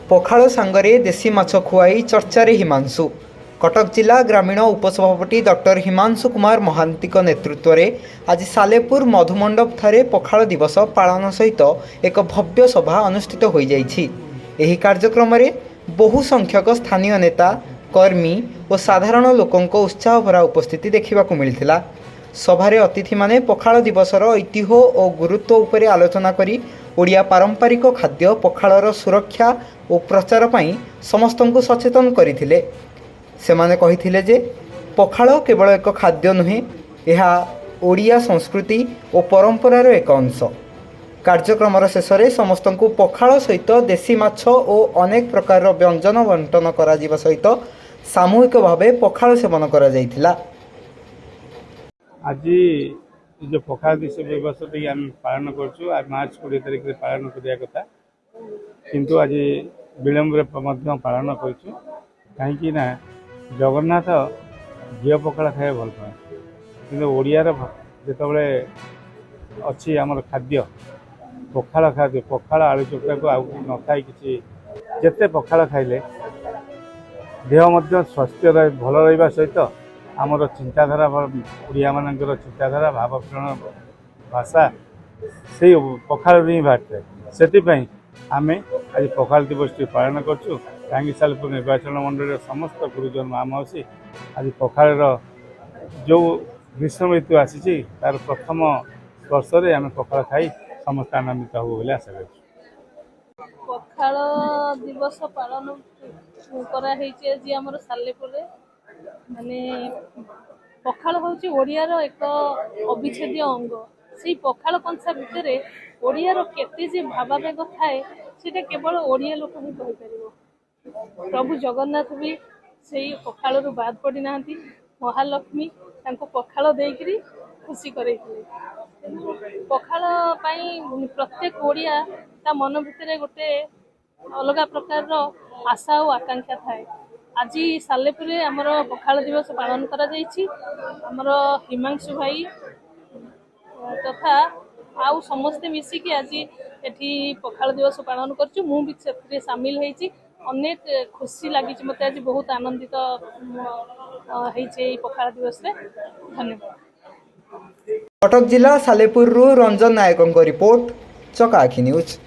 पखाड़ सांगरे देशी माछ खुआई चर्चारे हिमांशु। कटक जिला ग्रामीण उपसभापति डॉक्टर हिमांशु कुमार महांती नेतृत्व में आज सालेपुर मधुमंडप ठारे पखाड़ दिवस पालन सहित एक भव्य सभा अनुष्ठित हो जाइछि। एही कार्यक्रम में बहु संख्यक स्थानीय नेता कर्मी और साधारण लोकों उत्साह भरा उपस्थिति देखा मिलता। सभारे अतिथि माने पखाड़ दिवसर ऐतिह्य और गुरुत्व उपरे आलोचना करी ओडिया पारंपरिक खाद्य पखाड़र सुरक्षा और प्रचार पई समस्तंकु सचेतन करथिले। सेमाने कहिथिले जे पखाड़ केवल एक खाद्य नुहे, यह ओडिया संस्कृति और परंपरार एक अंश। कार्यक्रम शेषे समस्तंकु पखाड़ सहित देशी माछ और अनेक प्रकार व्यंजन बंटन करा जिवा सहित सामूहिक भावे पखाड़ सेवन करा जायथिला। आज जो पखाड़ दिवस आम पालन कर मार्च 20 तारिख में पालन करिया कथा, किंतु आज विलंब पालन कर कहीं जगन्नाथ घी पखाड़ खाए भल पाए, कि ओडियार जिते अच्छी आमर खाद्य पखाड़ खाद्य पखाड़ आलू चोखा को आउ न खाई कि जिते पखाड़ खाइले देह स्वास्थ्य भल रहा सहित आमर चिंताधारा ओडिया मानकर चिंताधारा भावप्रण भाषा से पखाड़ ही बाहर से आम आज पखाड़ दिवस पालन करूँ। कहीं सालपुर निर्वाचन मंडल समस्त गुरुजन माँ मौसी आज पखाड़ जो ग्रीष्म ऋतु आसी तार प्रथम स्पर्श में आम पखाड़ खाई समस्त आनंदित हो बोले आशा कर। पखाड़ दिवस पालन कराई आमर सालेपुर माने पखाड़ होची ओडियार एक अविच्छेद्य अंग। से पखाड़ कंसा भितर ओडियार केते जे भावावेग थाए सेटा केवल ओडिया लोक ही कहि परिबो। प्रभु जगन्नाथ भी से पखाड़ रु बाद पड़ी नांती। महालक्ष्मी तांको पखाड़ देकरी खुशी करैथिले। पखाड़ पाई प्रत्येक ओडिया ता मन भितर गोटे अलग प्रकार आशा और आकांक्षा थाए। आज सालेपुर आमर पखाड़ दिवस पालन करा जायछि। आमर हिमांशु भाई तथा आउ समस्ते मिसिकी आज एठी पखाड़ दिवस पालन करछु। मु भी सेथरे शामिल हेछि। अनेक खुशी लागि मते आज बहुत आनंदित हेछि पखाड़ दिवस रे। धन्यवाद। कटक जिला सालेपुर रंजन नायकों रिपोर्ट, चकाआखि न्यूज।